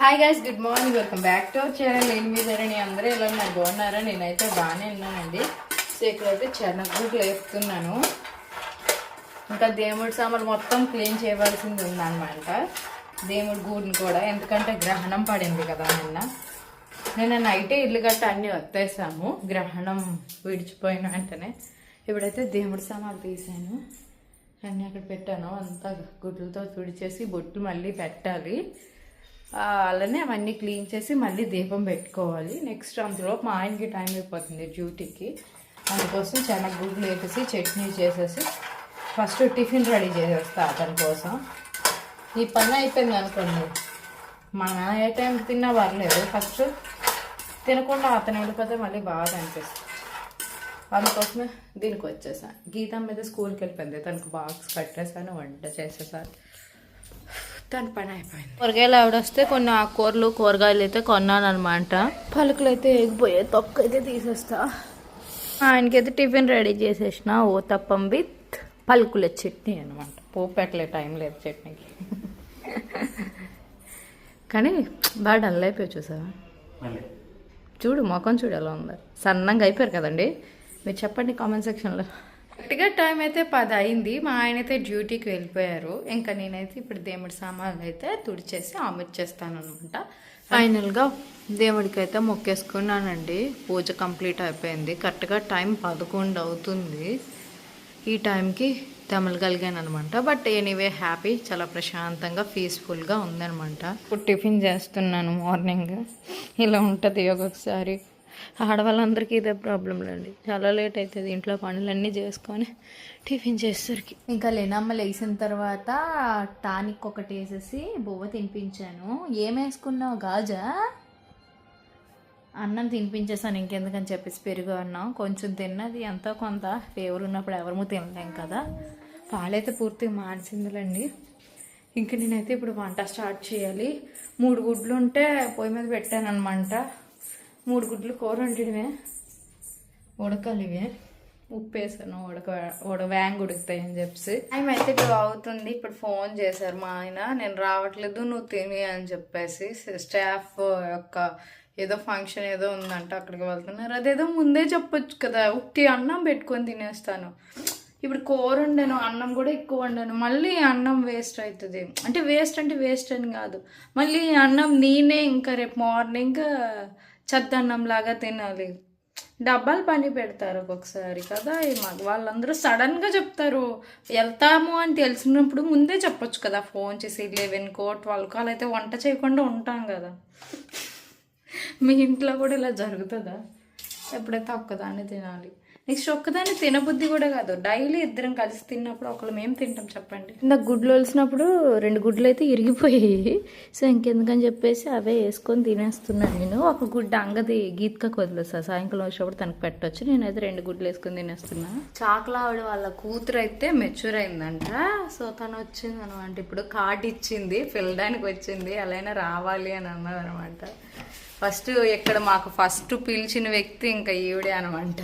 Hi guys, good morning. Welcome back to our channel. నేను మీ ధరణి. అందరూ ఎలా ఉన్నారు? బాగున్నారా? నేనైతే బాగానే ఉన్నానండి. సో ఇక్కడైతే చెనగగుడ్లు వేస్తున్నాను. ఇంకా దేవుడి సామాన్లు మొత్తం క్లీన్ చేయవలసింది ఉందన్నమాట. దేవుడి గూడుని కూడా, ఎందుకంటే గ్రహణం పడింది కదా నిన్న నైటే ఇల్లు గట్ట అన్నీ వత్తేసాము గ్రహణం విడిచిపోయిన వెంటనే. ఇప్పుడైతే దేవుడి సామాన్లు తీసాను, అన్నీ అక్కడ పెట్టాను. అంతా గుడ్లతో తుడిచేసి బొట్లు మళ్ళీ పెట్టాలి. అలానే అవన్నీ క్లీన్ చేసి మళ్ళీ దీపం పెట్టుకోవాలి. నెక్స్ట్ అందులో మా ఆయనకి టైం అయిపోతుంది డ్యూటీకి. అందుకోసం చెనగగుడ్లు వేసేసి చట్నీ చేసేసి ఫస్ట్ టిఫిన్ రెడీ చేసేస్తా అతని కోసం. ఈ పని అయిపోయింది అనుకోండి, మనం ఏ టైం తిన్నా పర్లేదు, ఫస్ట్ తినకుండా అతను వెళ్ళిపోతే మళ్ళీ బాగా అనిపిస్తుంది. అందుకోసమే దీనికి వచ్చేసాను. గీత మీద స్కూల్కి వెళ్ళిపోయింది, తనకు బాక్స్ కట్టేసాను, వంట చేసేసాను, దాని పని అయిపోయింది. కూరగాయలు ఆవిడొస్తే కొన్ని ఆకుకూరలు కూరగాయలు అయితే కొన్నాను అనమాట. పలుకులు అయితే ఎగిపోయే తొక్క అయితే తీసేస్తా. ఆయనకైతే టిఫిన్ రెడీ చేసేసిన ఊతప్పం విత్ పలుకుల చట్నీ అనమాట. పోపు పెట్టలే, టైం లేదు చట్నీకి. కానీ బాగా డల్ అయిపోయి చూసావా? చూడు ముఖం చూడు ఎలా ఉందో. సన్నంగా అయిపోయారు కదండి. మీరు చెప్పండి కామెంట్ సెక్షన్లో. కరెక్ట్గా టైం అయితే 10 అయింది. మా ఆయన అయితే డ్యూటీకి వెళ్ళిపోయారు. ఇంకా నేనైతే ఇప్పుడు దేవుడి సామాన్లు అయితే తుడిచేసి ఆమెట్ చేస్తాను అనమాట. ఫైనల్గా దేవుడికి అయితే మొక్కేసుకున్నానండి. పూజ కంప్లీట్ అయిపోయింది. కరెక్ట్గా టైం 11 అవుతుంది. ఈ టైంకి తెమలగలిగాను అనమాట. బట్ ఎనీవే హ్యాపీ, చాలా ప్రశాంతంగా పీస్ఫుల్గా ఉందనమాట. ఇప్పుడు టిఫిన్ చేస్తున్నాను. మార్నింగ్ ఇలా ఉంటుంది ఒక్కొక్కసారి. ఆడవాళ్ళందరికీ ఇదే ప్రాబ్లం లేండి, చాలా లేట్ అవుతుంది ఇంట్లో పనులన్నీ చేసుకొని టిఫిన్ చేసేసరికి. ఇంకా లేనమ్మ లేచిన తర్వాత టానిక్ ఒకటి వేసేసి బువ్వ తినిపించాను. ఏం వేసుకున్నావు? గాజా? అన్నం తినిపించేసాను, ఇంకెందుకని చెప్పేసి పెరుగు అన్నం కొంచెం తిన్నది. ఎంతో కొంత ఫేవర్ ఉన్నప్పుడు ఎవరము తినలేం కదా. పాలైతే పూర్తిగా మానేసిందిలేండి. ఇంక నేనైతే ఇప్పుడు వంట స్టార్ట్ చేయాలి. 3 గుడ్లు ఉంటే పొయ్యి మీద పెట్టాను అనమాట. 3 గుడ్లు కూర వండడమే, ఉడకాలి. ఇవే ఉప్పు వేసాను, వ్యాంగ్ ఉడుకుతాయని చెప్పి. టైం అయితే 2 అవుతుంది. ఇప్పుడు ఫోన్ చేశారు మా ఆయన, నేను రావట్లేదు నువ్వు తిని అని చెప్పేసి. స్టాఫ్ యొక్క ఏదో ఫంక్షన్ ఏదో ఉందంట, అక్కడికి వెళ్తున్నారు. అదేదో ముందే చెప్పొచ్చు కదా, ఉట్టి అన్నం పెట్టుకొని తినేస్తాను. ఇప్పుడు కూర వండాను, అన్నం కూడా ఎక్కువ వండాను, మళ్ళీ అన్నం వేస్ట్ అవుతుంది. అంటే వేస్ట్ అని కాదు, మళ్ళీ అన్నం నేనే ఇంకా రేపు మార్నింగ్ చద్దన్నం లాగా తినాలి. డబ్బాలు పని పెడతారు ఒక్కొక్కసారి కదా. ఈ వాళ్ళందరూ సడన్గా చెప్తారు. వెళ్తాము అని తెలిసినప్పుడు ముందే చెప్పొచ్చు కదా, ఫోన్ చేసి 11కో 12కో అలా అయితే వంట చేయకుండా ఉంటాం కదా. మీ ఇంట్లో కూడా ఇలా జరుగుతుందా? ఎప్పుడైతే ఒక్కదాన్ని తినాలి. నెక్స్ట్ ఒక్కదాన్ని తినబుద్ధి కూడా కాదు, డైలీ ఇద్దరం కలిసి తిన్నప్పుడు ఒకళ్ళు మేము తింటాం చెప్పండి. ఇందాక గుడ్లు వలిసినప్పుడు 2 గుడ్లు అయితే ఇరిగిపోయాయి. సో ఇంకెందుకని చెప్పేసి అవే వేసుకొని తినేస్తున్నాను నేను. ఒక గుడ్డ అంగది గీతకు వదిలేస్తా, సాయంకాలం వచ్చేప్పుడు తనకు పెట్టవచ్చు. నేనైతే 2 గుడ్లు వేసుకొని తినేస్తున్నా. చాకలా ఆవిడ వాళ్ళ కూతురు అయితే మెచ్యూర్ అయిందంట. సో తను వచ్చింది అనమాట, ఇప్పుడు కార్డు ఇచ్చింది, పిల్లడానికి వచ్చింది. అలానే రావాలి అని అన్నది అనమాట. ఫస్ట్ ఇక్కడ మాకు ఫస్ట్ పిలిచిన వ్యక్తి ఇంకా ఈవిడే అనమాట.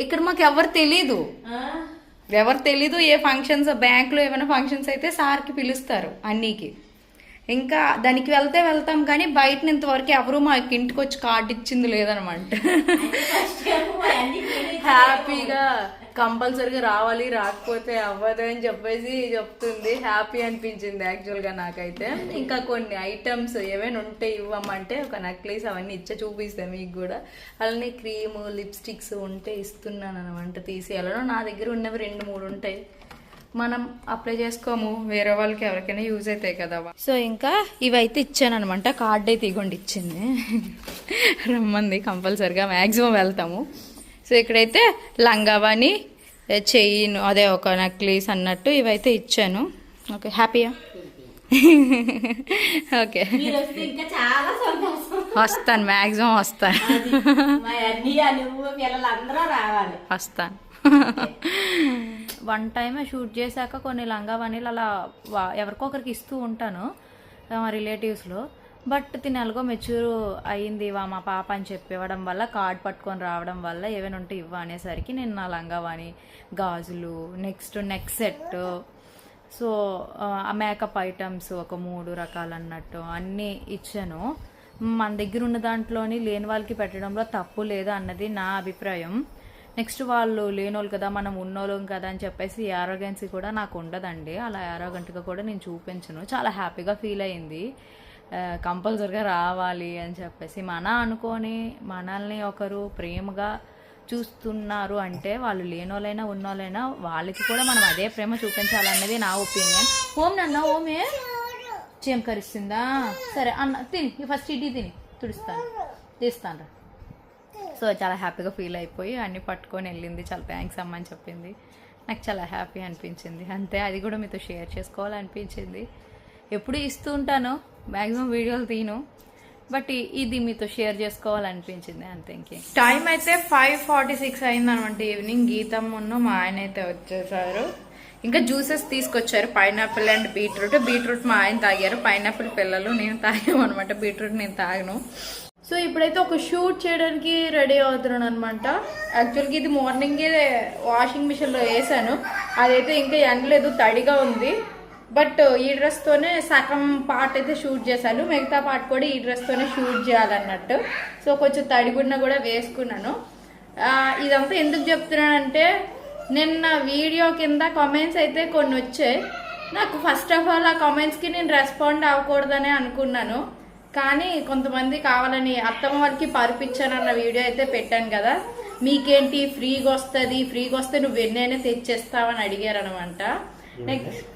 ఇక్కడ మాకు ఎవరు తెలీదు. ఏ ఫంక్షన్స్, బ్యాంకులో ఏమైనా ఫంక్షన్స్ అయితే సార్కి పిలుస్తారు అన్నికి. ఇంకా దానికి వెళ్తాం కానీ బయట ఇంతవరకు ఎవరు మా ఇంటికి వచ్చి కార్డు ఇచ్చింది లేదనమాట. హ్యాపీగా కంపల్సరీగా రావాలి, రాకపోతే అవ్వదు అని చెప్పేసి చెప్తుంది. హ్యాపీ అనిపించింది యాక్చువల్గా నాకైతే. ఇంకా కొన్ని ఐటమ్స్ ఏమైనా ఉంటే ఇవ్వమంటే ఒక నెక్లెస్ అవన్నీ చూపిస్తాను మీకు కూడా. అలానే క్రీమ్, లిప్స్టిక్స్ ఉంటే ఇస్తున్నాను అనమాట. తీసి ఎలానో నా దగ్గర ఉన్నవి 2-3 ఉంటాయి, మనం అప్లై చేసుకోము, వేరే వాళ్ళకి ఎవరికైనా యూజ్ అవుతాయి కదా. సో ఇంకా ఇవైతే ఇచ్చాను అనమాట. కార్డ్ అయితే ఇగోండి ఇచ్చింది, రమ్మంది. కంపల్సరిగా మ్యాక్సిమం వెళ్తాము. సో ఇక్కడైతే లంగావాణి, చైన్, అదే ఒక నెక్లెస్ అన్నట్టు ఇవైతే ఇచ్చాను. ఓకే, హ్యాపీయా? ఓకే, వస్తాను, మ్యాక్సిమం వస్తాను. వన్ టైమ్ షూట్ చేశాక కొన్ని లంగావనీలు అలా ఎవరికొకరికి ఇస్తూ ఉంటాను మా రిలేటివ్స్లో. బట్ తిని ఎలాగో మెచ్యూర్ అయ్యింది మా పాప అని చెప్పివ్వడం వల్ల, కార్డ్ పట్టుకొని రావడం వల్ల ఏమైనా ఉంటే ఇవ్వ అనేసరికి నేను నా లంగావాణి, గాజులు, నెక్స్ట్ నెక్ సెట్, సో ఆ మేకప్ ఐటమ్స్ ఒక 3 రకాలు అన్నట్టు అన్నీ ఇచ్చాను. మన దగ్గర ఉన్న దాంట్లోని లేని వాళ్ళకి పెట్టడంలో తప్పు లేదు అన్నది నా అభిప్రాయం. నెక్స్ట్ వాళ్ళు లేనోళ్ళు కదా, మనం ఉన్నోళ్ళం కదా అని చెప్పేసి యారోగెన్సీ కూడా నాకు ఉండదండి. అలా యారోగెంట్గా కూడా నేను చూపించను. చాలా హ్యాపీగా ఫీల్ అయ్యింది. కంపల్సరిగా రావాలి అని చెప్పేసి మన అనుకొని మనల్ని ఒకరు ప్రేమగా చూస్తున్నారు అంటే వాళ్ళు లేనోళ్ళైనా ఉన్నోళ్ళైనా వాళ్ళకి కూడా మనం అదే ప్రేమ చూపించాలన్నది నా ఒపీనియన్. ఓం నన్న ఓమే చేమకరిస్తుందా? సరే అన్న తిని ఫస్ట్ ఇటీ తిని తీస్తాను. సో చాలా హ్యాపీగా ఫీల్ అయిపోయి అన్నీ పట్టుకొని వెళ్ళింది. చాలా థ్యాంక్స్ అమ్మ అని చెప్పింది. నాకు చాలా హ్యాపీ అనిపించింది. అంతే, అది కూడా మీతో షేర్ చేసుకోవాలనిపించింది. ఎప్పుడు ఇస్తూ ఉంటాను, మ్యాక్సిమం వీడియోలు తీను, బట్ ఇది మీతో షేర్ చేసుకోవాలనిపించింది అంతే. ఇంకే టైం అయితే 5:46 అయిందనమాట ఈవినింగ్. గీతమ్మ మా ఆయన అయితే వచ్చేసారు. ఇంకా జ్యూసెస్ తీసుకొచ్చారు, పైనాపిల్ అండ్ బీట్రూట్ మా ఆయన తాగారు, పైనాపిల్ పిల్లలు నేను తాగాము అనమాట. బీట్రూట్ నేను తాగను. సో ఇప్పుడైతే ఒక షూట్ చేయడానికి రెడీ అవుతున్నాను అనమాట. యాక్చువల్గా ఇది మార్నింగే వాషింగ్ మిషన్లో వేసాను, అదైతే ఇంకా ఎండలేదు, తడిగా ఉంది. బట్ ఈ డ్రెస్తోనే సగం పార్ట్ అయితే షూట్ చేశాను, మిగతా పార్ట్ కూడా ఈ డ్రెస్తోనే షూట్ చేయాలన్నట్టు. సో కొంచెం తడిగున్న కూడా వేసుకున్నాను. ఇదంతా ఎందుకు చెప్తున్నానంటే, నిన్న వీడియో కింద కామెంట్స్ అయితే కొన్ని వచ్చాయి. నాకు ఫస్ట్ ఆఫ్ ఆల్ ఆ కామెంట్స్కి నేను రెస్పాండ్ అవ్వకూడదని అనుకున్నాను. కానీ కొంతమంది కావాలని అత్తమ్మ వాళ్ళకి పరిపించానన్న వీడియో అయితే పెట్టాను కదా, మీకేంటి ఫ్రీగా వస్తే నువ్వు ఎన్నైనా తెచ్చేస్తావని అడిగారు అనమాట. నెక్స్ట్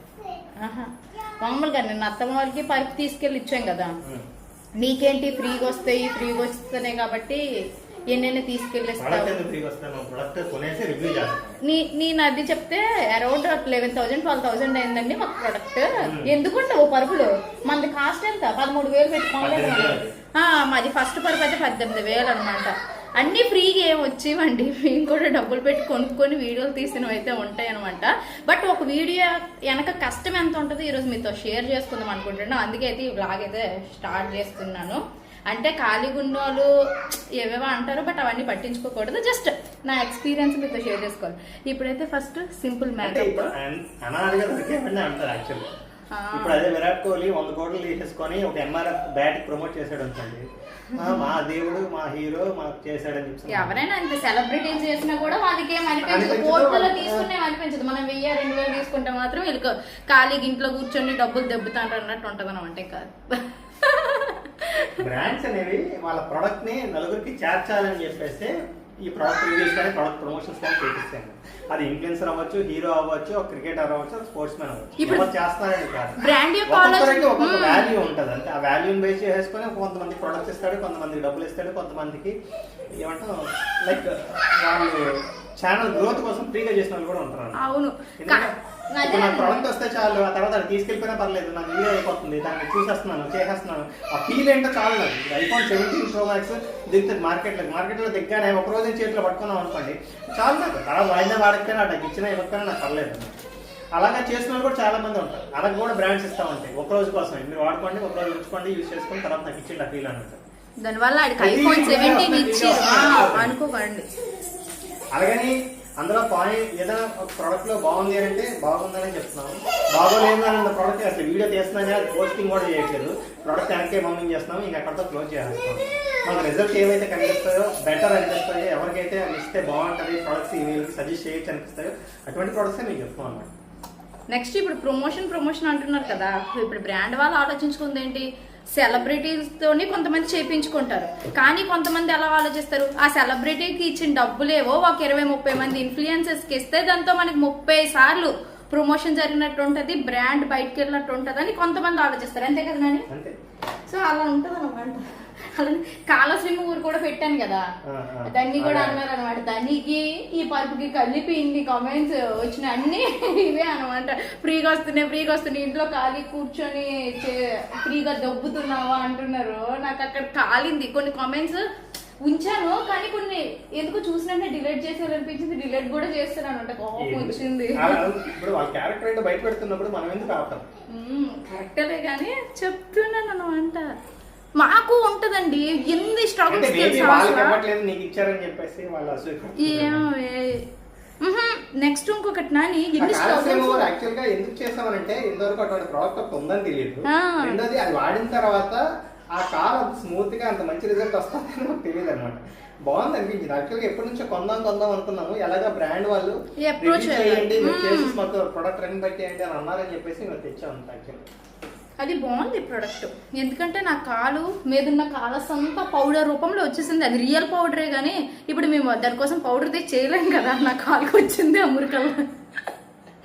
మామూలుగా నేను అత్తమ్మ వాళ్ళకి పరుపు తీసుకెళ్ళి ఇచ్చాం కదా, నీకేంటి ఫ్రీగా వస్తున్నాయి కాబట్టి ఎన్నైనా తీసుకెళ్ళిస్తావు. నేను అది చెప్తే అరౌండ్ 11,000 12,000 అయిందండి మాకు ప్రొడక్ట్. ఎందుకుంటావు పరుపులు? మనది కాస్ట్ ఎంత? 13,000 పెట్టుకోలేదు. మాది ఫస్ట్ పరుపు అయితే 18,000 అనమాట. అన్ని ఫ్రీగా ఏం వచ్చేవండి, మేము కూడా డబ్బులు పెట్టి కొనుక్కొని వీడియోలు తీసినవి అయితే ఉంటాయి అనమాట. బట్ ఒక వీడియో వెనక కష్టం ఎంత ఉంటుందో ఈరోజు మీతో షేర్ చేసుకుందాం అనుకుంటున్నాను. అందుకే అయితే ఈ వ్లాగ్ అయితే స్టార్ట్ చేస్తున్నాను. అంటే ఖాళీగా ఉన్నోళ్ళు ఏవేవో అంటారు, బట్ అవన్నీ పట్టించుకోకూడదు. జస్ట్ నా ఎక్స్పీరియన్స్ మీతో షేర్ చేసుకోవాలి. ఇప్పుడైతే ఫస్ట్ సింపుల్ మేకప్. ఇప్పుడు అదే విరాట్ కోహ్లీ 100 కోట్లు తీసేసుకొని ఒక ఎంఆర్ఎఫ్ బ్యాట్ ప్రమోట్ చేశాడు అనుకోండి, మా దేవుడు మా హీరో మాకు చేశాడని చెప్పి ఎవరైనా అంతే సెలబ్రిటీస్ చేసినా కూడా వాళ్ళకి ఏం అనిపించదు, కోట్లలో తీసుకునే అనిపించదు. మనం 1000-2000 తీసుకుంటే మాత్రం వీళ్ళకి ఖాళీగా ఇంట్లో కూర్చొని డబ్బులు దెబ్బతాంటారు అన్నట్టు ఉంటుంది అనమాట. కాదు, బ్రాండ్స్ అనేవి వాళ్ళ ప్రొడక్ట్ ని నలుగురికి చేర్చాలని చెప్పేసి ఈ ప్రొడక్ట్ రివ్యూస్ కానీ ప్రొడక్ట్ ప్రమోషన్స్ కానీ చేపిస్తాను. అది ఇన్ఫ్లుయెన్సర్ అవ్వచ్చు, హీరో అవ్వచ్చు, క్రికెటర్ అవ్వచ్చు, స్పోర్ట్స్ మ్యాన్ అవ్వచ్చు, ఎవరు చేస్తారని కాదు. ఒక్కొక్కరికి ఒక్కొక్క వాల్యూ ఉంటుంది. అంటే ఆ వాల్యూని బేస్ చేసుకొని కొంతమంది ప్రొడక్ట్స్ ఇస్తాడు, కొంతమందికి డబ్బులు ఇస్తాడు, కొంతమందికి ఏమంటాం లైక్ వాళ్ళు ఛానల్ గ్రోత్ కోసం ఫ్రీగా చేసిన వాళ్ళు కూడా ఉంటారు. అవును, నాకు ప్రొడక్ట్ వస్తే చాలు, ఆ తర్వాత అది తీసుకెళ్ళిపోయినా పర్లేదు, నాకు వీడియో అయిపోతుంది, దాన్ని చూసేస్తున్నాను, చేసేస్తున్నాను, ఆ ఫీల్ ఏంటో చాలు. నాకు ఐఫోన్ 17 Pro Max దిగుతుంది మార్కెట్లో దిగ్గానే ఒక రోజు చేతిలో పట్టుకున్నాం అనుకోండి, చాలు. నాకు తర్వాత వాయిదా వాడకపోయినా నాకు ఇచ్చినా ఇవ్వకపోయినా నాకు పర్లేదు. అలాగే చేసిన వాళ్ళు కూడా చాలా మంది ఉంటారు. అలాగే కూడా బ్రాండ్స్ ఇస్తా ఉంటాయి, ఒక రోజు కోసం మీరు వాడుకోండి, ఒక రోజు ఉంచుకోండి, యూజ్ చేసుకుని తర్వాత నాకు ఇచ్చింది ఆ ఫీల్ అన్నట్టు. దానివల్ల ఐఫోన్ 17 ఇచ్చారు అనుకోకండి. అలాగని అందులో పాయింట్ ఏదైనా ఒక ప్రోడక్ట్ లో బాగుంది అంటే బాగుందని చెప్తున్నాము, బాగోలేదు అని ప్రోడక్ట్ అసలు వీడియో తీస్తున్నాం అది పోస్టింగ్ కూడా చేయట్లేదు, ప్రోడక్ట్ వెనక్కే పంపింగ్ చేస్తున్నాం, ఇంకా అక్కడతో క్లోజ్ చేస్తున్నాం. మాకు రిజల్ట్ ఏవైతే కనిపిస్తాయో, బెటర్ అనిపిస్తాయో, ఎవరికైతే అవి ఇస్తే బాగుంటుంది, ప్రోడక్ట్స్ వీళ్ళకి సజెస్ట్ చేయొచ్చు అనిపిస్తాయో అటువంటి ప్రోడక్ట్స్ మీకు చెప్తున్నాం అన్నమాట. నెక్స్ట్ ఇప్పుడు ప్రమోషన్ అంటున్నారు కదా, ఇప్పుడు బ్రాండ్ వాళ్ళు ఆలోచించుకుంది ఏంటి, సెలబ్రిటీస్ తోని కొంతమంది చేయించుకుంటారు. కానీ కొంతమంది ఎలా ఆలోచిస్తారు, ఆ సెలబ్రిటీకి ఇచ్చిన డబ్బులేవో ఒక 20-30 మంది ఇన్ఫ్లుయెన్సర్స్ కి ఇస్తే దాంతో మనకి 30 సార్లు ప్రమోషన్ జరిగినట్టు ఉంటది, బ్రాండ్ బయటకు వెళ్ళినట్టు ఉంటది అని కొంతమంది ఆలోచిస్తారు. అంతే కదా నాని? సో అలా ఉంటది అనమాట. అలానే కాళశ్రీమ ఊరు కూడా పెట్టాను కదా, దాన్ని కూడా అన్నారు అనమాట, దానికి ఈ పరుపుకి కలిపి ఇన్ని కామెంట్స్ వచ్చిన అన్ని ఇవే అనమాట. ఫ్రీగా వస్తున్నాయి ఇంట్లో ఖాళీ కూర్చొని ఫ్రీగా దొబ్బుతున్నావా అంటున్నారు. నాకు అక్కడ కాలింది, కొన్ని కామెంట్స్ ఉంచాను కానీ కొన్ని ఎందుకు చూసినట్టే డిలీట్ చేసేయాలనిపించింది, డిలీట్ కూడా చేస్తాను అనమాట. కోపం వచ్చింది. కరెక్టలే కానీ చెప్తున్నాను అనమాట. మాకు ఉంటదండి ఎన్ని స్ట్రగుల్స్. నెక్స్ట్ ఇంకొకటి నాని యాక్చువల్ గా ఎందుకు చేసామనంటే ఇంతవరకు అటువంటి ప్రోడక్ట్ ఒకటి ఉందని తెలియదు. రెండోది అది వాడిన తర్వాత ఆ కార్ అంత స్మూత్ గా అంత మంచి రిజల్ట్ వస్తుందని నాకు తెలియదు అనమాట. బాగుంది అనిపించింది. యాక్చువల్గా ఎప్పటి నుంచో కొందాం అనుకున్నాము. ఎలాగా బ్రాండ్ వాళ్ళు చేయండి చేసి మాకు ప్రొడక్ట్ రన్ పెట్టేయండి అని అన్నారని చెప్పేసి మేము తెచ్చాము. యాక్చువల్ అది బాగుంది ప్రొడక్ట్. ఎందుకంటే నా కాలు మీద ఉన్న కాలస్ అంతా పౌడర్ రూపంలో వచ్చేసింది. అది రియల్ పౌడరే కానీ ఇప్పుడు మేము దానికోసం పౌడర్ తెచ్చి చేయలేం కదా. నా కాలుకి వచ్చింది అమెరికాలో.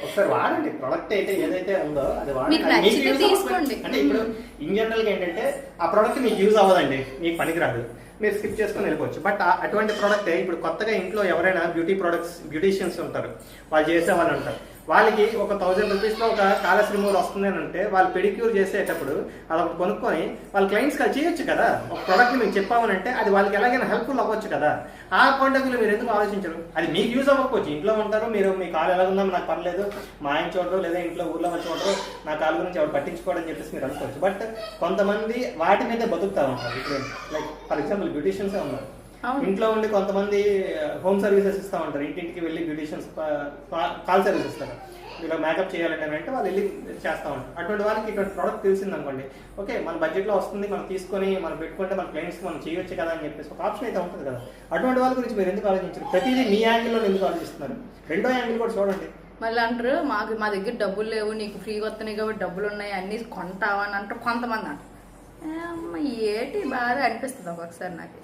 ఒకసారి వాడండి ప్రొడక్ట్ అయితే ఏదైతే ఉందో అది వాడండి. తీసుకోండి. అంటే ఇప్పుడు ఇన్ జనరల్ గా ఏంటంటే ఆ ప్రొడక్ట్ మీకు యూజ్ అవ్వదండి, మీకు పనికిరాదు, మీరు స్కిప్ చేసుకొని వెళ్ళిపోవచ్చు. బట్ అటువంటి ప్రోడక్ట్ ఇప్పుడు కొత్తగా ఇంట్లో ఎవరైనా బ్యూటీషియన్స్ ఉంటారు, వాళ్ళు చేసే వాళ్ళు ఉంటారు, వాళ్ళకి ఒక 1000 రూపీస్లో ఒక కాలస్ రిమూవర్ వస్తుంది అని అంటే వాళ్ళు పెడిక్యూర్ చేసేటప్పుడు అదొకటి కొనుక్కొని వాళ్ళ క్లయింట్స్కి అది చేయొచ్చు కదా. ఒక ప్రోడక్ట్ని మీకు చెప్పామనంటే అది వాళ్ళకి ఎలాగైనా హెల్ప్ఫుల్ అవ్వచ్చు కదా. ఆ పాయింట్ ఆఫ్ వ్యూలో మీరు ఎందుకు ఆలోచించరు? అది మీకు యూజ్ అవ్వకపోవచ్చు. ఇంట్లో ఉంటారు మీరు, మీ కాలు ఎలా ఉందో నాకు పర్లేదు, మా ఆయన చూడరు లేదా ఇంట్లో ఊర్లో వచ్చి చూడరు, నా కాలు గురించి ఎవరు పట్టించుకోవడం చెప్పేసి మీరు అనుకోవచ్చు. బట్ కొంతమంది వాటి మీదే బతుకుతా ఉంటారు. ఇప్పుడు లైక్ ఫర్ ఎగ్జాంపుల్ బ్యూటీషియన్సే ఉన్నారు, ఇంట్లో ఉండి కొంతమంది హోమ్ సర్వీసెస్ ఇస్తూ ఉంటారు. ఇంటింటికి వెళ్ళి బ్యూటీషియన్స్ కాల్ సర్వీస్ ఇస్తారు. ఇలా మేకప్ చేయాలంటే అంటే వాళ్ళు వెళ్ళి చేస్తూ ఉంటారు. అటువంటి వాళ్ళకి ఇటువంటి ప్రోడక్ట్ తెలిసింది అనుకోండి, ఓకే మన బడ్జెట్లో వస్తుంది, మనం తీసుకొని మనం పెట్టుకుంటే మన క్లయింట్స్కి మనం చేయొచ్చు కదా అని చెప్పేసి ఒక ఆప్షన్ అయితే ఉంటుంది కదా. అటువంటి వాళ్ళ గురించి మీరు ఎందుకు ఆలోచించారు? ప్రతిదీ మీ యాంగిల్లో ఎందుకు ఆలోచిస్తున్నారు? రెండో యాంగిల్ కూడా చూడండి. మళ్ళీ అంటారు మా దగ్గర డబ్బులు లేవు, నీకు ఫ్రీగా వస్తున్నాయి కాబట్టి డబ్బులు ఉన్నాయి, అన్నీ కొంటావా అని అంటారు కొంతమంది. అంటారు ఏటి బాధ అనిపిస్తుంది ఒక్కొక్కసారి నాకు.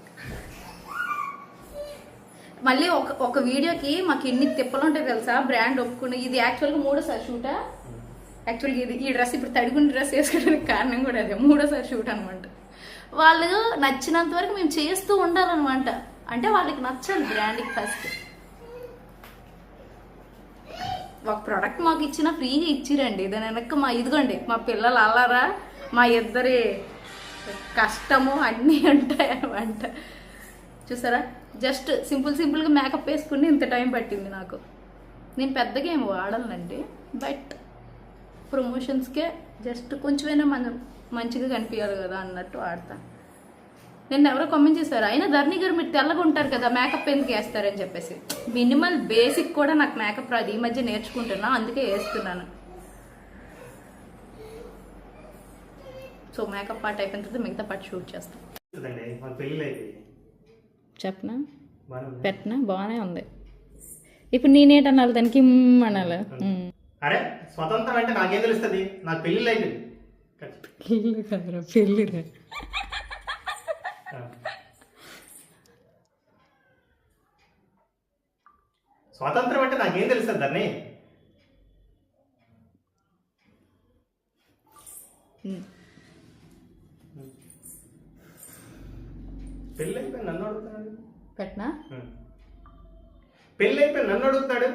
మళ్ళీ ఒక వీడియోకి మాకు ఎన్ని తిప్పలు ఉంటాయి తెలుసా. బ్రాండ్ ఒప్పుకుని ఇది యాక్చువల్గా 3సారి షూటా. యాక్చువల్గా ఈ డ్రెస్ ఇప్పుడు తడిగుండి డ్రెస్ వేసుకోవడానికి కారణం కూడా అదే, 3సారి షూట్ అనమాట. వాళ్ళు నచ్చినంత వరకు మేము చేస్తూ ఉండాలన్నమాట. అంటే వాళ్ళకి నచ్చాలి బ్రాండ్కి ఫస్ట్. ఒక ప్రోడక్ట్ మాకు ఇచ్చిన ఫ్రీగా ఇచ్చిరండి, దాని వెనక ఇదిగోండి మా పిల్లలు అల్లారా, మా ఇద్దరి కష్టము అన్నీ ఉంటాయి అనమాట. చూసారా, జస్ట్ సింపుల్గా మేకప్ వేసుకుని ఇంత టైం పట్టింది నాకు. నేను పెద్దగా ఏమి వాడాలండి, బట్ ప్రమోషన్స్కే జస్ట్ కొంచెమైనా మనం మంచిగా కనిపించాలి కదా అన్నట్టు వాడతాను. నేను ఎవరో కామెంట్ చేశారు, అయినా ధర్ని గారు మీరు తెల్లగా ఉంటారు కదా మేకప్ ఎందుకు వేస్తారని చెప్పేసి. మినిమల్ బేసిక్ కూడా నాకు మేకప్ రాదు, ఈ మధ్య నేర్చుకుంటున్నా, అందుకే వేస్తున్నాను. సో మేకప్ పార్ట్ అయిపోయిన తర్వాత మిగతా పార్ట్ షూట్ చేస్తాం. చెప్పనా పెట్టనా బాగానే ఉంది. ఇప్పుడు నేనేటన్నాలి దానికి అనాలి. అరే స్వతంత్రం అంటే నాకేం తెలుస్తుంది, నాకు పెళ్ళిళ్ళు అయిపోయింది. పెళ్ళి కదరా పెళ్ళిరా. స్వాతంత్రం అంటే నాకేం తెలుస్తుంది దాన్ని. పెళ్ళి అయిపోయి నన్ను అడుగుతున్నాడు. పెట్టనా పెళ్ళి అయిపోయి నన్ను అడుగుతాడు.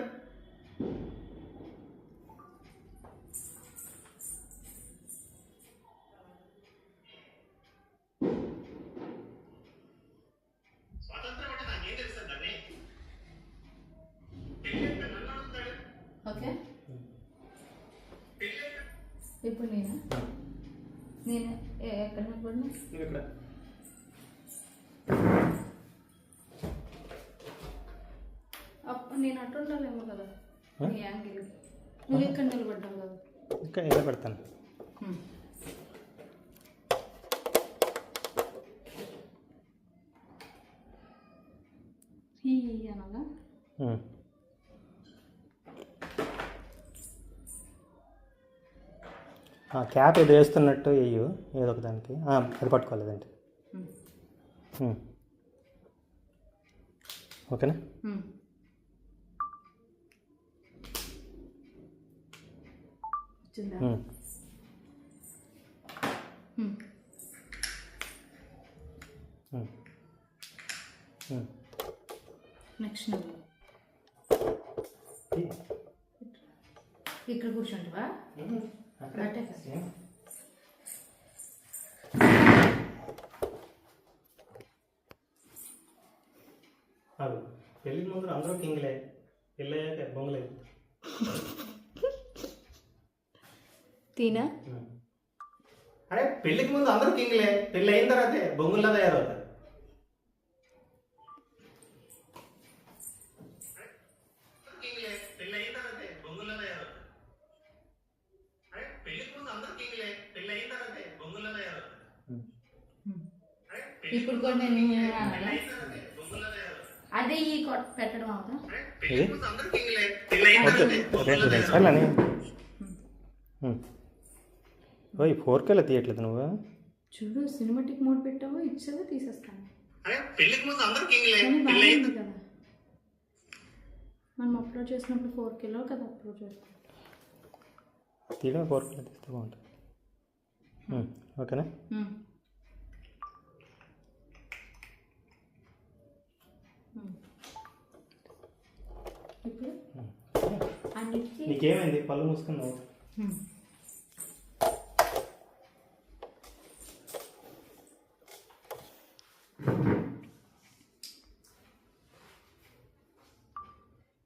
ఓకే ఇప్పుడు నేను ఎక్కడ ఇక్కడ నేను అటు ఉండాలేమో కదా నీ యాంగిల్. నువ్వు ఇక్కడ నిలబడ్డావు కదా. ఇక్కడ నిలబెడతాను. అనగా క్యాప్ ఏదో వేస్తున్నట్టు వేయు, ఏదో ఒక దానికి అది పట్టుకోలేదండి. ఓకేనా? నెక్స్ట్ ఇక్కడ కూర్చుంటావా? పెళ్ళికి ముందు అందరూ కింగ్లే, పెళ్ళయ్యాక బొంగలే. తీనా అరే పెళ్ళికి ముందు అందరూ కింగ్లే, పెళ్ళి అయిన తర్వాతే బొంగుల్లా తయారవుతారు. ఇప్పుడు కూడా నేను అనాలా? అదే ఈ పెట్టడం అవుతా ఇది ఓకే 2 సార్లు అని ఓయ్ 4Kలో తీయట్లేదు నువ్వు. చూడు సినిమాటిక్ మోడ్ పెట్టావు, ఇచ్చేది తీసేస్తాను. పెళ్ళికి బాగుంది కదా, మనం అప్లోడ్ చేసినప్పుడు 4Kలో కదా అప్లోడ్ చేస్తాం. తీయడం 4Kలో తీస్తే బాగుంటుంది. ఓకేనా? ఇప్పుడు అన్నిటికీ నీకేమైంది? పళ్ళు మూసుకున్నావు.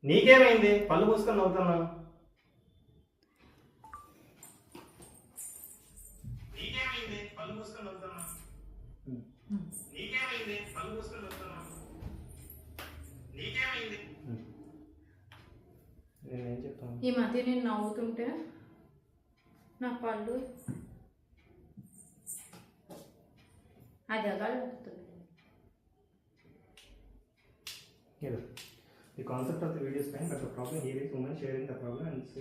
నీకేమైంది? పళ్ళు మూసుకొని నవ్వుతున్నావు. నీకేమైంది? పళ్ళు మూసుకొని నవ్వుతున్నావు. నీకేమైంది? పళ్ళు మూసుకొని నవ్వుతున్నావు. నీకేమైంది? నేనేం చెప్తాను? ఈ మధ్య నేను నవ్వుతుంటే నా పళ్ళు అది అగాలి వస్తుంది. The concept of the video is fine, but the problem here is woman sharing the problem, and so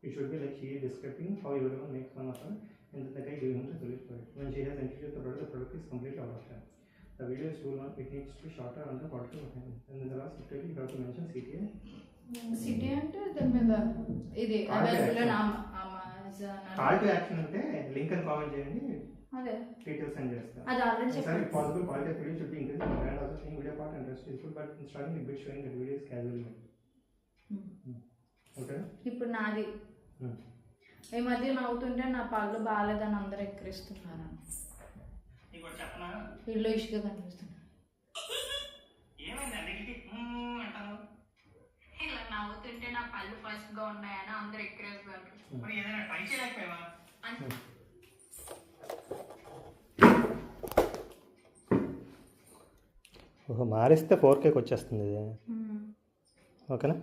it should be like she is describing how everyone makes fun of her, and the guy giving the solution for it. When she has introduced the product is completely out of time. The video is too long; it needs to be shorter on the quality of time. And in the last tutorial, you have to mention CTA. City అంటే దాని మీద ఇది available Call to action అంటే link అని comment చేయండి. అదే details send చేస్తాను. అది ఆల్రెడీ చెప్పాను. If possible, quality of video should be increased. And also seeing video part and rest is good, but starting a bit showing that video is casual. Okay. ఇప్పుడు నాది ఈ మధ్య నవ్వుతుంటే నా పళ్ళు బాగాలేదని అందరూ ఎక్కిరిస్తున్నారు. ఇల్లు ఇసుక కనిపిస్తుంది. ఇలా నవ్వుతుంటే నా పళ్ళు ఫస్ట్ గా ఉన్నాయని అందరూ ఎక్కిరేస్తున్నారు. ఓహో, మారిస్తే 4Kకి వచ్చేస్తుంది ఇది. ఓకేనా?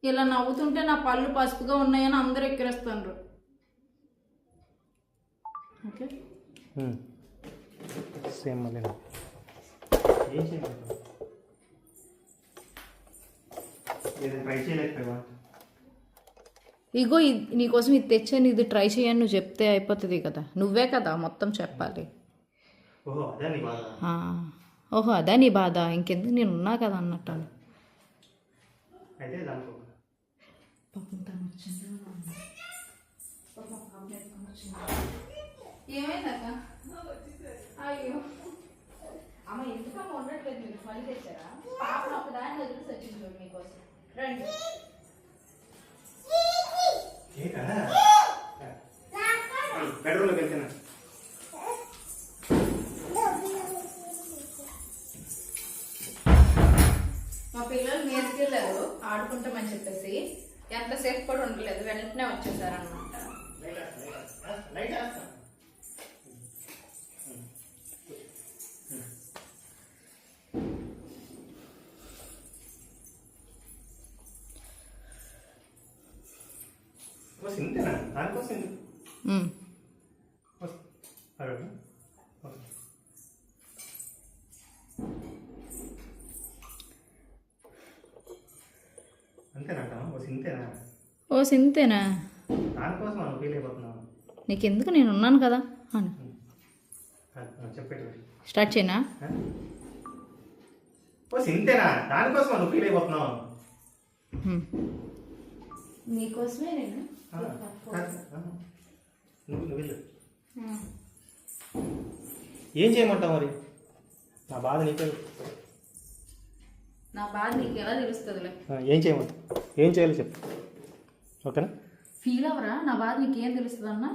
ఇలా నవ్వుతుంటే నా పళ్ళు పసుపుగా ఉన్నాయని అందరూ ఎక్కిరేస్తున్నారు. ఓకే సేమ్ మళ్ళీ ఏం చేయలేదు, ట్రై చేయలేకపోయావా? ఇగో నీకోసం ఇది తెచ్చాను, ఇది ట్రై చేయని నువ్వు చెప్తే అయిపోతుంది కదా, నువ్వే కదా మొత్తం చెప్పాలి. ఓహో అదే నీ బాధ, ఇంకెందుకు నేను ఉన్నా కదా అన్నట్టు. అయితే ఏమైందక్క? అయ్యో అమ్మ ఎందుకమ్మ ఉండట్లేదు, మీరు మళ్ళీ తెచ్చారా? పాపను ఒకదాన్ని వదిలేసి వచ్చింది చూడు మీకోసం. రండి బెడ్రూమ్లోకి వెళ్తున్నా. మా పిల్లలు నేర్చుకెళ్ళారు ఆడుకుంటామని చెప్పేసి ఎంతసేపు కూడా ఉండలేదు, వెంటనే వచ్చేసారు అనమాట. ఇంతేనా? దానికోసం అంతేనంట. ఇంతేనా? ఓ సింతేనా? దానికోసం మనం ఫీల్ అయిపోతున్నాం. నీకెందుకు, నేను ఉన్నాను కదా అని చెప్పేది. స్టార్ట్ చేయనా? ఓ సింతేనా? దానికోసం మనం ఫీల్ అయిపోతున్నాం. నీకోసమే నేను ఏం చేయమంటావు మరి? నా బాధ నీకే. నా బాధ నీకు ఎలా తెలుస్తుందిలే. ఏం చేయమంటావు? ఏం చేయాలి చెప్పు. ఓకేనా? ఫీల్ అవరా? నా బాధ నీకేం తెలుస్తుంది అన్న?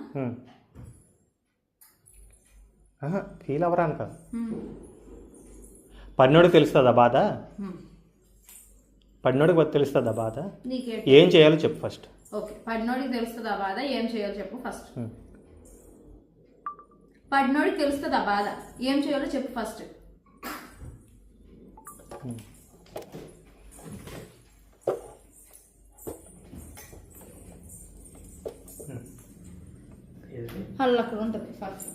ఫీల్ అవరా అని కాదు, పడినోడికి తెలుస్తుందా బాధ? పడినోడికి తెలుస్తుందా బాధ? ఏం చేయాలో చెప్పు ఫస్ట్. ఓకే, పడినోడికి తెలుస్తుందా బాధ? ఏం చేయాలో చెప్పు ఫస్ట్. పడినోడికి తెలుస్తుందా బాధ? ఏం చేయాలో చెప్పు ఫస్ట్. ఏది? అల్ల అక్కడ ఉంటుంది ఫస్ట్.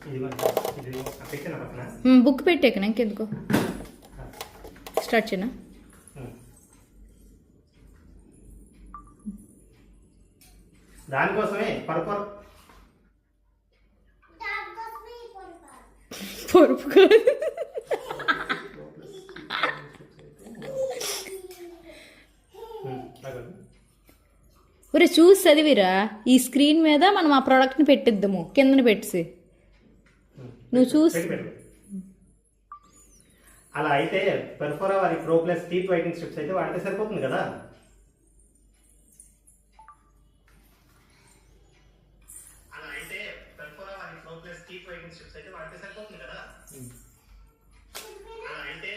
ఇది మరి, ఇది పెట్టిన పక్కన. బుక్ పెట్టాక ఇంకెందుకో స్టార్ట్ చేయనా? దానికోసమే పరుపు పొరుపు కాదు. ఒరే చూసి చదివిరా, ఈ స్క్రీన్ మీద మనం ఆ ప్రోడక్ట్ని పెట్టిద్దాము కిందన పెట్టేసి. నువ్వు చూసి అలా అయితే పెర్ఫోరా వారి pro plus teeth waiting strips అయితే వాడితే సరిపోతుంది కదా. అలా అయితే పెర్ఫోరా వారి pro plus teeth waiting strips అయితే వాడితే సరిపోతుంది కదా. అలా అయితే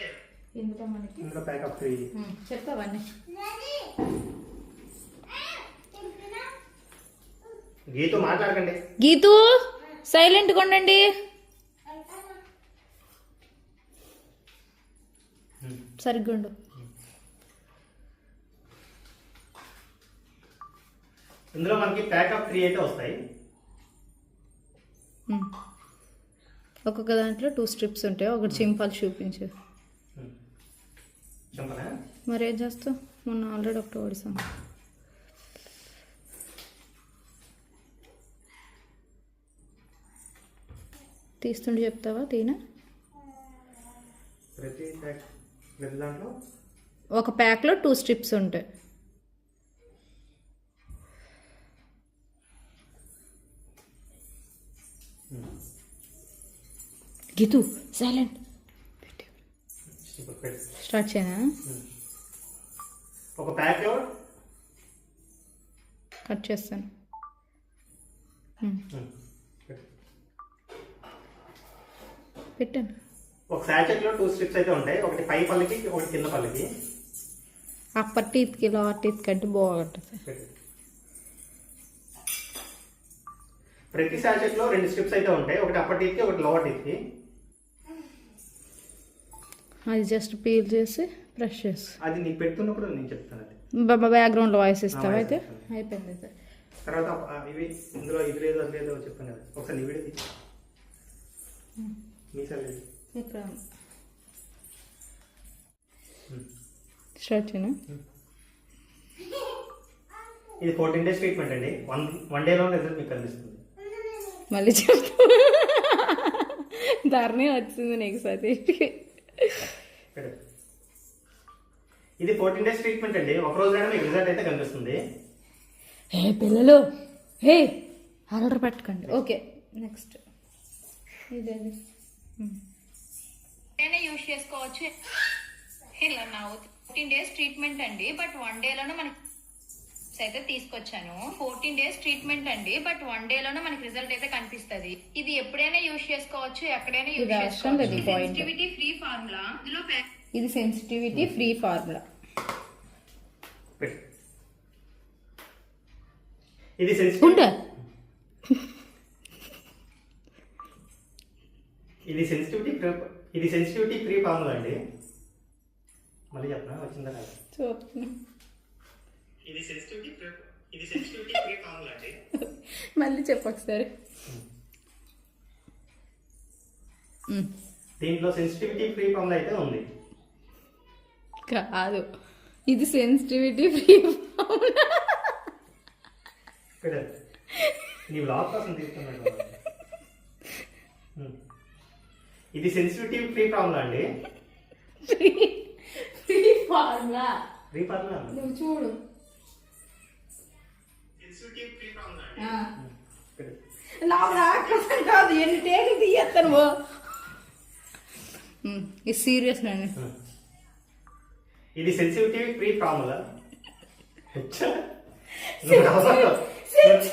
ఇందులో మనకి ఇందులో ప్యాకప్ 3 చెప్తావన్నీ. గీతో మాట్లాడకండి. గీతూ సైలెంట్గా ఉండండి. సరిగ్గా ఉండు. ఇందులో మనకి ప్యాకప్ 3 అయితే వస్తాయి. ఒక్కొక్క దాంట్లో 2 స్ట్రిప్స్ ఉంటాయి. ఒకటి చింపాలు చూపించు. చెప్పనా? మరి ఏం చేస్తావు? మొన్న ఆల్రెడీ ఒకటి ఓడిసాం. తీస్తుంటే చెప్తావా? తీనా ప్రతి దాంట్లో ఒక ప్యాక్లో 2 స్ట్రిప్స్ ఉంటాయి. గీతు సైలెంట్. స్టార్ట్ చేయనా? ఒక ప్యాక్లో కట్ చేస్తాను. పెట్టాను. ఒక శాచెట్ లో 2 స్ట్రిప్స్ అయితే ఉంటాయి. ఒకటి పై పళ్ళకి, ఒకటి కింద పళ్ళకి. అప్పర్ టీత్కి లోవర్ టీత్ కంటే బాగుంటుంది. ప్రతి శాచెట్ లో 2 స్ట్రిప్స్ అయితే ఉంటాయి. ఒకటి అప్పర్ టీత్ కి, ఒకటి లోవర్ టీత్ కి. అది జస్ట్ పీల్ చేసి బ్రష్ చేసి అది నీకు పెడుతున్నప్పుడు నేను చెప్తాను. అది బ్యాక్గ్రౌండ్లో వాయిస్ ఇస్తావా? అయితే అయిపోయింది. అయితే తర్వాత ఇవి ఇందులో ఇది లేదు అది లేదో చెప్తాను కదా. ఒకసారి నీ వీడియో మీ సార్ ఇక్కడ స్టార్ట్ చేయనా? ఇది 14 డేస్ ట్రీట్మెంట్ అండి. వన్ డేలో రిజల్ట్ మీకు కనిపిస్తుంది. మళ్ళీ చెప్తా. ధరణి వచ్చింది నీకు సతీష్కి. ఇది 14 డేస్ ట్రీట్మెంట్ అండి. ఒక రోజులోనే మీకు రిజల్ట్ అయితే కనిపిస్తుంది. హే పిల్లలు, హే ఆర్డర్ పెట్టకండి. ఓకే నెక్స్ట్ ఇదేది యూజ్ చేసుకోవచ్చు. ఇలా నా 14 డేస్ ట్రీట్మెంట్ అండి, బట్ 1 డేలోనే మనకి అయితే తీసుకొచ్చాను. 14 డేస్ ట్రీట్మెంట్ అండి, బట్ 1 డేలోనే మనకి రిజల్ట్ అయితే కనిపిస్తుంది. ఇది ఎప్పుడైనా యూజ్ చేసుకోవచ్చు, ఎక్కడైనా యూజ్ చేసుకోవచ్చు. Sensitivity free formula. ఇది సెన్సిటివిటీ ఫ్రీ ఫార్ములా. ఇది సెన్సిటివిటీ ఫ్రీ ఫార్ములా అండి. మళ్ళీ చెప్పనా? వచ్చిందా? ఇది సెన్సిటివిటీ ఫ్రీ ఫార్ములా అండి. మళ్ళీ చెప్పు ఒకసారి. దీంట్లో సెన్సిటివిటీ ఫ్రీ ఫార్ములా అయితే ఉంది. కాదు, ఇది సెన్సిటివిటీ ఫ్రీ ఫార్ములా. నీ బ్లాగ్ కోసం తీసుకున్నాడు. ఇది సెన్సిటివిటీ ఫ్రీ ఫార్ములా అండి. Free formula. ఫ్రీ ఫార్ములా నువ్వు చూడు. సెన్సిటివిటీ ఫ్రీ ఫార్ములా అండి. కాదు, ఎన్ని టేకులు తీయేస్తాను. ఇది సీరియస్ అండి. ఇది సెన్సిటివిటీ ఫ్రీ ఫార్ములా.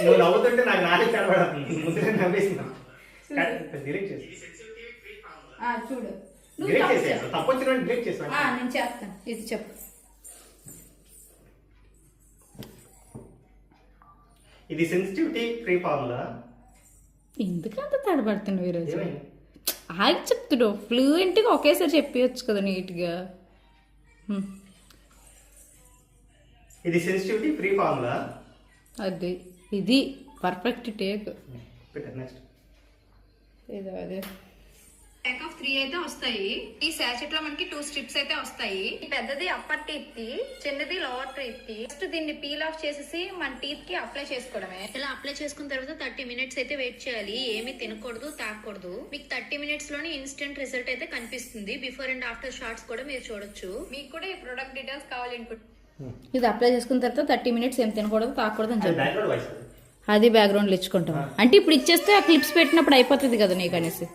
నువ్వు నవ్వుతుంటే నాకు నాటి కనబడుతుంది. ముందు నేను నవ్వేసిన డిలీట్ చేసి చూడు. డిలీట్ చేసేయాలి. తప్పు వచ్చిన డిలీట్ చేసాను. నేను చేస్తాను. ఇది చెప్పు. ఇది సెన్సిటివిటీ ఫ్రీ ఫార్ములా. ఎందుకంత తడబడుతున్నావు ఈరోజు? ఏమైంది? ఆగి చెప్తున్నావు, ఫ్లూయెంట్గా ఒకేసారి చెప్పవచ్చు కదా నీట్గా. ఇది సెన్సిటివిటీ ఫ్రీ ఫార్ములా. అది ఇది పర్ఫెక్ట్ టేక్. పెట్టండి నెక్స్ట్. ఏదో అదే ప్యాక్ ఆఫ్ 3 అయితే వస్తాయి. ఈ సాచెట్ లో మనకి 2 స్ట్రిప్స్ అయితే వస్తాయి. ఈ పెద్దది అప్పర్ టీత్ కి, చిన్నది లోవర్ టీత్ కి. ఫస్ట్ దీన్ని పీల్ ఆఫ్ చేసేసి మన టీత్ కి అప్లై చేసుకోవడమే. ఇలా అప్లై చేసుకున్న తర్వాత 30 మినిట్స్ అయితే వెయిట్ చేయాలి. ఏమీ తినకూడదు, తాకూడదు. మీకు 30 మినిట్స్ లోనే ఇన్స్టెంట్ రిజల్ట్ అయితే కనిపిస్తుంది. బిఫోర్ అండ్ ఆఫ్టర్ షార్ట్స్ కూడా మీరు చూడొచ్చు. మీకు కూడా ఈ ప్రొడక్ట్ డీటెయిల్స్ కావాలనుకుంటున్నాను. ఇది అప్లై చేసుకున్న తర్వాత 30 మినిట్స్ ఏం తినకూడదు, తాకూడదు అని చెప్పి బ్యాక్గ్రౌండ్ వాయిస్. అది బ్యాక్గ్రౌండ్లో ఇచ్చుకుంటాం. అంటే ఇప్పుడు ఇచ్చేస్తే ఆ క్లిప్స్ పెట్టినప్పుడు అయిపోతుంది కదా నీకు అనేసి.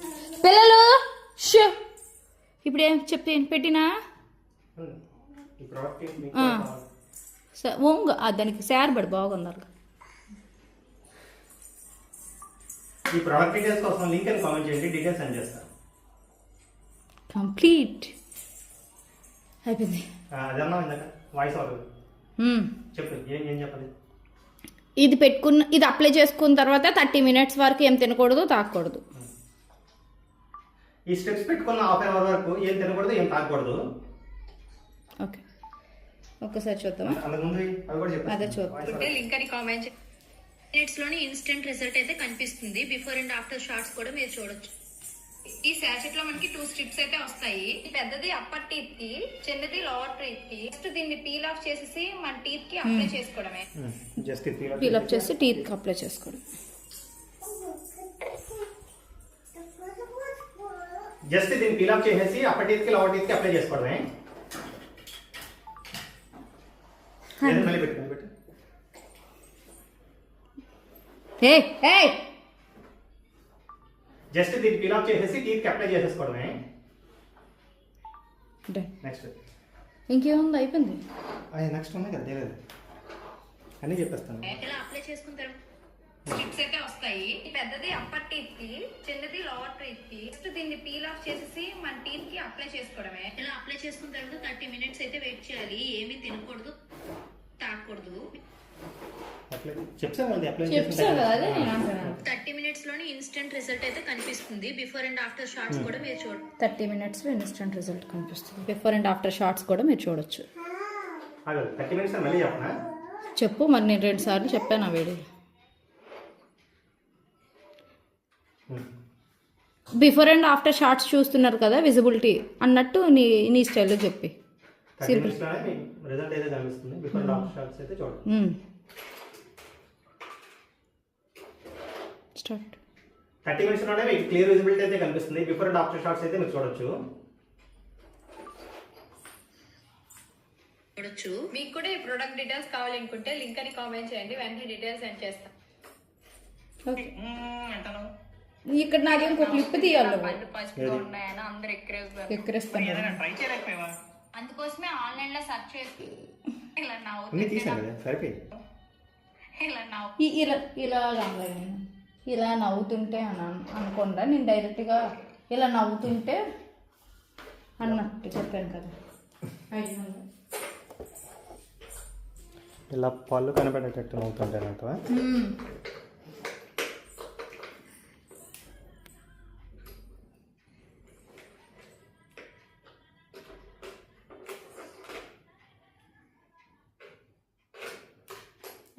పిల్లలు షో ఇప్పుడు ఏం చెప్తే పెట్టినా ఈ ప్రోడక్ట్ ఓంగ దానికి శారబడి బాగున్నారు. ఈ ప్రోడక్ట్ డీటెయిల్స్ కోసం లింక్ అని కామెంట్ చేయండి, డీటెయిల్స్ సెండ్ చేస్తాను. కంప్లీట్ అయిపోయింది. అదన్నా ఇందాక వాయిస్ అవ్వదు. చెప్పు ఏం చెప్పాలి. ఇది పెట్టుకున్న, ఇది అప్లై చేసుకున్న తర్వాత 30 మినిట్స్ వరకు ఏం తినకూడదు, తాకూడదు. ఈ స్టెప్స్ పెట్టుకున్న హాఫ్ అవర్ వరకు ఏం తినకూడదు, ఏం తాగకూడదు. ఓకే, ఒక్కసారి చూద్దామా? అంతకుముందు అవి కూడా అదే చెప్పాను. చూద్దాం. లింక్ అని కామెంట్ మినిట్స్ లోనే ఇన్స్టెంట్ రిజల్ట్ అయితే కనిపిస్తుంది. బిఫోర్ అండ్ ఆఫ్టర్ షార్ట్స్ కూడా మీరు చూడొచ్చు. ఈ సాచెట్ లో మనకి 2 స్ట్రిప్స్ అయితే వస్తాయి. ఈ పెద్దది అప్పర్ టీత్ కి, చిన్నది లోవర్ టీత్ కి. ఫస్ట్ దీన్ని పీల్ ఆఫ్ చేసేసి మన టీత్ కి అప్లై చేసుకోవడమే. జస్ట్ పీల్ అప్ చేసి టీత్ అప్లై చేసుకోవడం. జస్ట్ దీన్ని పీల్ ఆఫ్ చేసేసి అప్పర్ టీత్ కి లోవర్ టీత్ కి అప్లై చేసుకోవడమే. మళ్ళీ పెట్టు. జస్ట్ దీన్ని పీల్ ఆఫ్ చేసేసి టీత్ కి అప్లై చేసేసుకోవడమే. నెక్స్ట్ ఇంకేముంది, అయిపోయింది. నెక్స్ట్ ఉన్నాయి కదా, తెలియదు అన్నీ చెప్పేస్తాను. ఇలా అప్లై చేసుకున్న తర్వాత స్ట్రిప్స్ అయితే వస్తాయి. ఈ పెద్దది అప్పర్ టీత్ కి, చిన్నది లోవర్ టీత్ కి. ఫస్ట్ దీన్ని పీల్ ఆఫ్ చేసేసి మన టీత్ కి అప్లై చేసుకోవడమే. ఇలా అప్లై చేసుకున్న తర్వాత 30 మినిట్స్ అయితే వెయిట్ చేయాలి. ఏమీ తినకూడదు, తాకూడదు. చెప్తాను అప్లై చెప్తాను కదా, అదే నేను అంటున్నాను. 30 మినిట్స్ లోనే ఇన్స్టెంట్ రిజల్ట్ అయితే కనిపిస్తుంది. బిఫోర్ అండ్ ఆఫ్టర్ షార్ట్స్ కూడా మీరు చూడొచ్చు. 30 మినిట్స్లో ఇన్స్టెంట్ రిజల్ట్ కనిపిస్తుంది. బిఫోర్ అండ్ ఆఫ్టర్ షార్ట్స్ కూడా మీరు చూడొచ్చు. 30 మినిట్స్ మళ్ళీ చెప్పనా? చెప్పు మరి, నేను 2 సార్లు చెప్పాను ఆ video. Before and after shorts చూస్తున్నారు కదా, విజిబిలిటీ అన్నట్టు నీ స్టైల్లో చెప్పి. 30 మినిట్స్ లోనే రిజల్ట్ అయితే కనిపిస్తుంది. బిఫోర్ అండ్ ఆఫ్టర్ షార్ట్స్ అయితే చూడండి. స్టార్ట్. 30 మినిట్స్ లోనే మీకు క్లియర్ విజిబిలిటీ అయితే కనిపిస్తుంది. బిఫోర్ అండ్ ఆఫ్టర్ షార్ట్స్ అయితే మీరు చూడొచ్చు. మీకు కూడా ఈ ప్రొడక్ట్ డీటెయిల్స్ కావాలనుకుంటే లింక్ అని కామెంట్ చేయండి, వెంటనే డీటెయిల్స్ సెండ్ చేస్తాం. ఓకే, ఇక్కడ నాకేం ఇంకో క్లిప్ తీయాలి. పండు పసుపుగా ఉన్నాయని అందరు ఎక్కిరిస్తాను. ట్రై చేయలేకపోయావా? అందుకోసమే ఆన్లైన్ లో సెర్చ్ చేసి ఇలా అన్ని తీసాను కదా, సరిపోయి. ఇలా రాలేదు. ఇలా నవ్వుతుంటే అని అనుకుండా నేను డైరెక్ట్గా ఇలా నవ్వుతుంటే అన్నట్టు చెప్పాను కదా. ఇలా పళ్ళు కనపడేటట్టు నవ్వుతుంటానంట.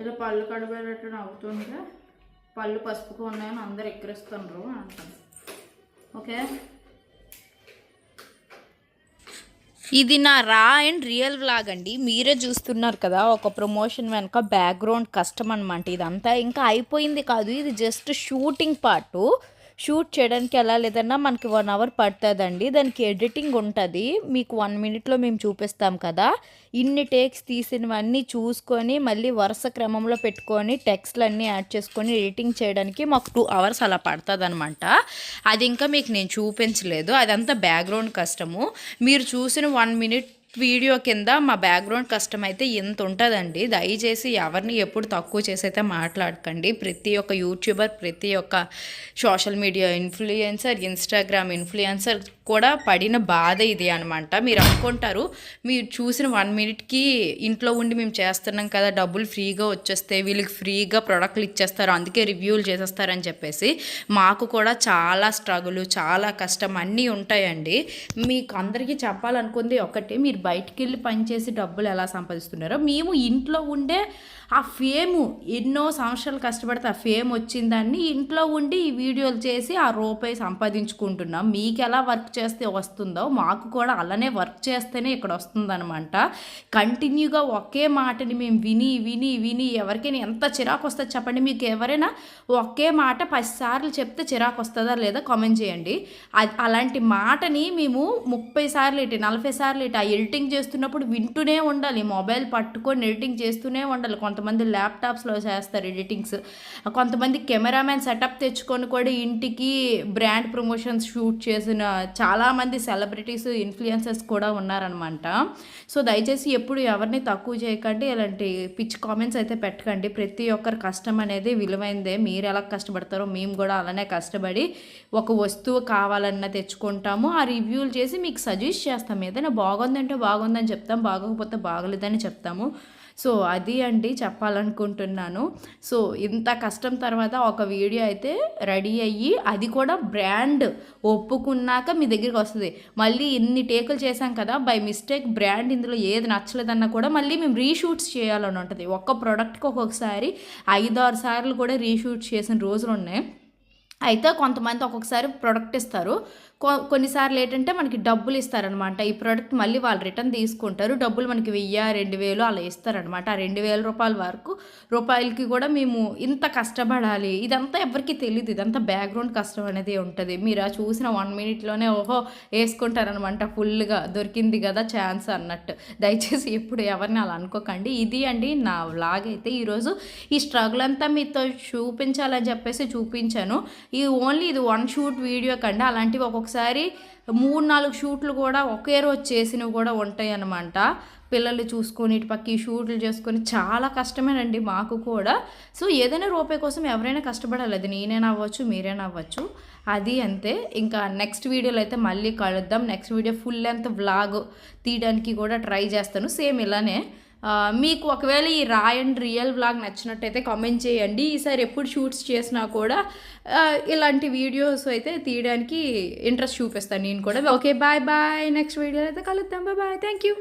ఇలా పళ్ళు కడబడేటట్టు నవ్వుతుంటే పళ్ళు పసుపుగా ఉన్నాయని అందరు ఎక్కిరిస్తున్నారు అని అంటాను. ఓకే, ఇది నా రా అండ్ రియల్ వ్లాగ్ అండి. మీరే చూస్తున్నారు కదా, ఒక ప్రమోషన్ వెనక బ్యాక్గ్రౌండ్ కష్టం అనమాట. ఇదంతా ఇంకా అయిపోయింది కాదు, ఇది జస్ట్ షూటింగ్ పార్టు. షూట్ చేయడానికి ఎలా లేదన్నా మనకి 1 అవర్ పడుతుందండి. దానికి ఎడిటింగ్ ఉంటుంది, మీకు 1 మినిట్లో మేము చూపిస్తాం కదా. ఇన్ని టేక్స్ తీసినవన్నీ చూసుకొని మళ్ళీ వరుస క్రమంలో పెట్టుకొని టెక్స్ట్లు అన్నీ యాడ్ చేసుకొని ఎడిటింగ్ చేయడానికి మాకు 2 అవర్స్ అలా పడుతుంది అనమాట. అది ఇంకా మీకు నేను చూపించలేదు, అదంతా బ్యాక్గ్రౌండ్ కష్టము. మీరు చూసిన 1 మినిట్ వీడియో కింద మా బ్యాక్గ్రౌండ్ కష్టం అయితే ఇంత ఉంటుందండి. దయచేసి ఎవరిని ఎప్పుడు తక్కువ చేసి అయితే మాట్లాడకండి. ప్రతి ఒక్క యూట్యూబర్, ప్రతి ఒక్క social media influencer, Instagram influencer కూడా పడిన బాధ ఇది అనమాట. మీరు అనుకుంటారు మీరు చూసిన 1 మినిట్కి ఇంట్లో ఉండి మేము చేస్తున్నాం కదా, డబ్బులు ఫ్రీగా వచ్చేస్తే వీళ్ళకి ఫ్రీగా ప్రోడక్ట్లు ఇచ్చేస్తారు, అందుకే రివ్యూలు చేసేస్తారని చెప్పేసి. మాకు కూడా చాలా స్ట్రగుల్, చాలా కష్టం అన్నీ ఉంటాయండి. మీకు అందరికీ చెప్పాలనుకుంది ఒకటి, మీరు బయటికి వెళ్ళి పనిచేసి డబ్బులు ఎలా సంపాదిస్తున్నారో, మేము ఇంట్లో ఉండే ఆ ఫేము ఎన్నో సంవత్సరాలు కష్టపడితే ఆ ఫేమ్ వచ్చిందాన్ని ఇంట్లో ఉండి ఈ వీడియోలు చేసి ఆ రూపాయి సంపాదించుకుంటున్నాం. మీకు ఎలా వర్క్ చేస్తే వస్తుందో మాకు కూడా అలానే వర్క్ చేస్తేనే ఇక్కడ వస్తుందన్నమాట. కంటిన్యూగా ఒకే మాటని మేము విని విని విని ఎవరికైనా ఎంత చిరాకు వస్తుంది చెప్పండి. మీకు ఎవరైనా ఒకే మాట 10 సార్లు చెప్తే చిరాకు వస్తుందా లేదా కామెంట్ చేయండి. అలాంటి మాటని మేము 30 సార్లు ఏంటి 40 సార్లు ఏంటి ఆ ఎడిటింగ్ చేస్తున్నప్పుడు వింటూనే ఉండాలి. మొబైల్ పట్టుకొని ఎడిటింగ్ చేస్తూనే ఉండాలి. కొంతమంది ల్యాప్టాప్స్లో చేస్తారు ఎడిటింగ్స్, కొంతమంది కెమెరామెన్ సెటప్ తెచ్చుకొని కూడా ఇంటికి బ్రాండ్ ప్రమోషన్స్ షూట్ చేసిన చాలామంది సెలబ్రిటీస్, ఇన్ఫ్లుయెన్సర్స్ కూడా ఉన్నారనమాట. సో దయచేసి ఎప్పుడు ఎవరిని తక్కువ చేయకండి, ఇలాంటి పిచ్ కామెంట్స్ అయితే పెట్టకండి. ప్రతి ఒక్కరి కష్టం అనేది విలువైందే. మీరు ఎలా కష్టపడతారో మేము కూడా అలానే కష్టపడి ఒక వస్తువు కావాలన్నా తెచ్చుకుంటాము. ఆ రివ్యూలు చేసి మీకు సజెస్ట్ చేస్తాము. ఏదైనా బాగుందంటే బాగుందని చెప్తాం, బాగోకపోతే బాగలేదని చెప్తాము. సో అది అండి చెప్పాలనుకుంటున్నాను. సో ఇంత కష్టం తర్వాత ఒక వీడియో అయితే రెడీ అయ్యి అది కూడా బ్రాండ్ ఒప్పుకున్నాక మీ దగ్గరికి వస్తుంది. మళ్ళీ ఇన్ని టేకులు చేశాం కదా, బై మిస్టేక్ బ్రాండ్ ఇందులో ఏది నచ్చలేదన్నా కూడా మళ్ళీ మేము రీషూట్స్ చేయాలని ఉంటుంది. ఒక్క ప్రోడక్ట్కి ఒక్కొక్కసారి 5-6 సార్లు కూడా రీషూట్ చేసిన రోజులు ఉన్నాయి. అయితే కొంతమంది ఒక్కొక్కసారి ప్రోడక్ట్ ఇస్తారు, కొన్నిసార్లు ఏంటంటే మనకి డబ్బులు ఇస్తారనమాట. ఈ ప్రోడక్ట్ మళ్ళీ వాళ్ళు రిటర్న్ తీసుకుంటారు, డబ్బులు మనకి 1000-2000 అలా ఇస్తారనమాట. ఆ 2000 రూపాయల వరకు రూపాయలకి కూడా మేము ఇంత కష్టపడాలి. ఇదంతా ఎవరికి తెలియదు, ఇదంతా బ్యాక్గ్రౌండ్ కష్టం అనేది ఉంటుంది. మీరు ఆ చూసిన 1 మినిట్లోనే ఓహో వేసుకుంటారనమాట, ఫుల్గా దొరికింది కదా ఛాన్స్ అన్నట్టు. దయచేసి ఎప్పుడు ఎవరిని అలా అనుకోకండి. ఇది అండి నా వ్లాగ్ అయితే. ఈరోజు ఈ స్ట్రగుల్ అంతా మీతో చూపించాలని చెప్పేసి చూపించాను. ఇది 1 షూట్ వీడియో కండి, అలాంటివి ఒక్కొక్కసారి 3-4 షూట్లు కూడా ఒకే రోజు చేసినవి కూడా ఉంటాయి అన్నమాట. పిల్లలు చూసుకొని ఇటు పక్క ఈ షూట్లు చేసుకొని చాలా కష్టమేనండి మాకు కూడా. సో ఏదైనా రూపాయి కోసం ఎవరైనా కష్టపడాలి, అది నేనైనా అవ్వచ్చు, మీరైనా అవ్వచ్చు. అది అంతే. ఇంకా నెక్స్ట్ వీడియోలో అయితే మళ్ళీ కలుద్దాం. Next video full length vlog తీయడానికి కూడా ట్రై చేస్తాను, సేమ్ ఇలానే. మీకు ఒకవేళ ఈ రా అండ్ రియల్ వ్లాగ్ నచ్చినట్టయితే కామెంట్ చేయండి. ఈసారి ఎప్పుడు షూట్స్ చేసినా కూడా ఇలాంటి వీడియోస్ అయితే తీయడానికి ఇంట్రెస్ట్ చూపిస్తాను నేను కూడా. ఓకే బాయ్ బాయ్, నెక్స్ట్ వీడియోలో అయితే కలుద్దాం. Bye, thank you.